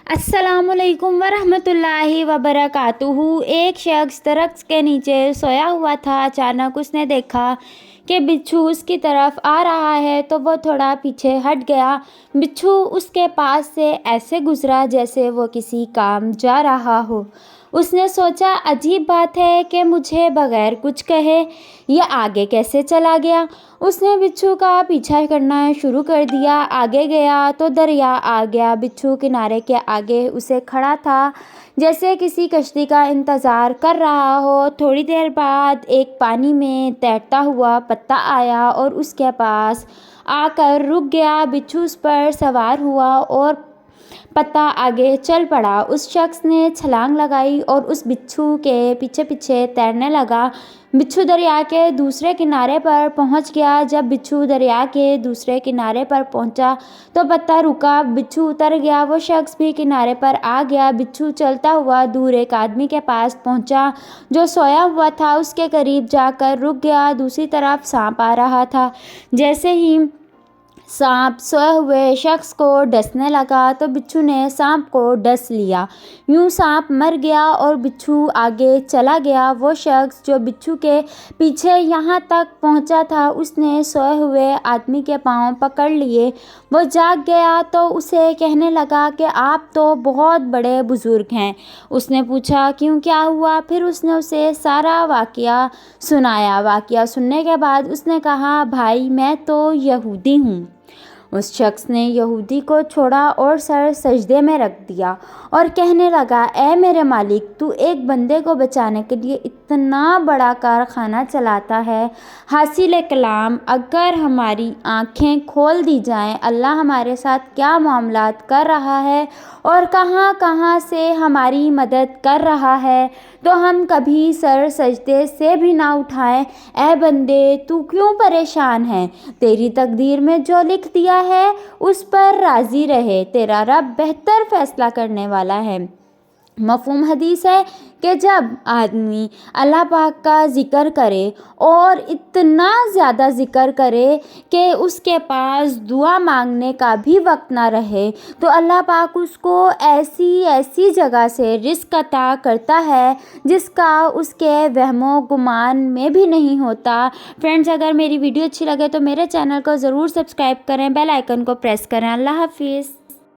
अस्सलामुअलैकुम वरहमतुल्लाहि वबरकातुहू। एक शख्स दरख्त के नीचे सोया हुआ था। अचानक उसने देखा कि बिच्छू उसकी तरफ आ रहा है, तो वो थोड़ा पीछे हट गया। बिच्छू उसके पास से ऐसे गुजरा जैसे वो किसी काम जा रहा हो। उसने सोचा, अजीब बात है कि मुझे बगैर कुछ कहे ये आगे कैसे चला गया। उसने बिच्छू का पीछा करना शुरू कर दिया। आगे गया तो दरिया आ गया। बिच्छू किनारे के आगे उसे खड़ा था, जैसे किसी कश्ती का इंतज़ार कर रहा हो। थोड़ी देर बाद एक पानी में तैरता हुआ पत्ता आया और उसके पास आकर रुक गया। बिच्छू उस पर सवार हुआ और पत्ता आगे चल पड़ा। उस शख्स ने छलांग लगाई और उस बिच्छू के पीछे पीछे तैरने लगा। बिच्छू दरिया के दूसरे किनारे पर पहुंच गया। जब बिच्छू दरिया के दूसरे किनारे पर पहुंचा तो पत्ता रुका। बिच्छू उतर गया। वो शख्स भी किनारे पर आ गया। बिच्छू चलता हुआ दूर एक आदमी के पास पहुंचा जो सोया हुआ था। उसके करीब जाकर रुक गया। दूसरी तरफ सांप आ रहा था। जैसे ही सांप सोए हुए शख्स को डसने लगा तो बिच्छू ने सांप को डस लिया। यूं सांप मर गया और बिच्छू आगे चला गया। वो शख्स जो बिच्छू के पीछे यहाँ तक पहुँचा था, उसने सोए हुए आदमी के पांव पकड़ लिए। वो जाग गया तो उसे कहने लगा कि आप तो बहुत बड़े बुज़ुर्ग हैं। उसने पूछा, क्यों, क्या हुआ? फिर उसने उसे सारा वाक़या सुनाया। वाक़या सुनने के बाद उसने कहा, भाई मैं तो यहूदी हूँ। उस शख्स ने यहूदी को छोड़ा और सर सजदे में रख दिया और कहने लगा, ऐ मेरे मालिक, तू एक बंदे को बचाने के लिए इतना बड़ा कारखाना चलाता है। हासिल कलाम, अगर हमारी आँखें खोल दी जाएं, अल्लाह हमारे साथ क्या मामलात कर रहा है और कहाँ कहाँ से हमारी मदद कर रहा है, तो हम कभी सर सजदे से भी ना उठाएं। ऐ बंदे, तू क्यों परेशान है? तेरी तकदीर में जो लिख दिया है उस पर राज़ी रहे। तेरा रब बेहतर फैसला करने वाला है। मफ़हूम हदीस है कि जब आदमी अल्लाह पाक का ज़िक्र करे और इतना ज़्यादा ज़िक्र करे कि उसके पास दुआ मांगने का भी वक्त ना रहे, तो अल्लाह पाक उसको ऐसी ऐसी जगह से रिज़्क़ अता करता है जिसका उसके वहमो गुमान में भी नहीं होता। फ्रेंड्स, अगर मेरी वीडियो अच्छी लगे तो मेरे चैनल को ज़रूर सब्सक्राइब करें, बेल आइकन को प्रेस करें। अल्लाह हाफिज़।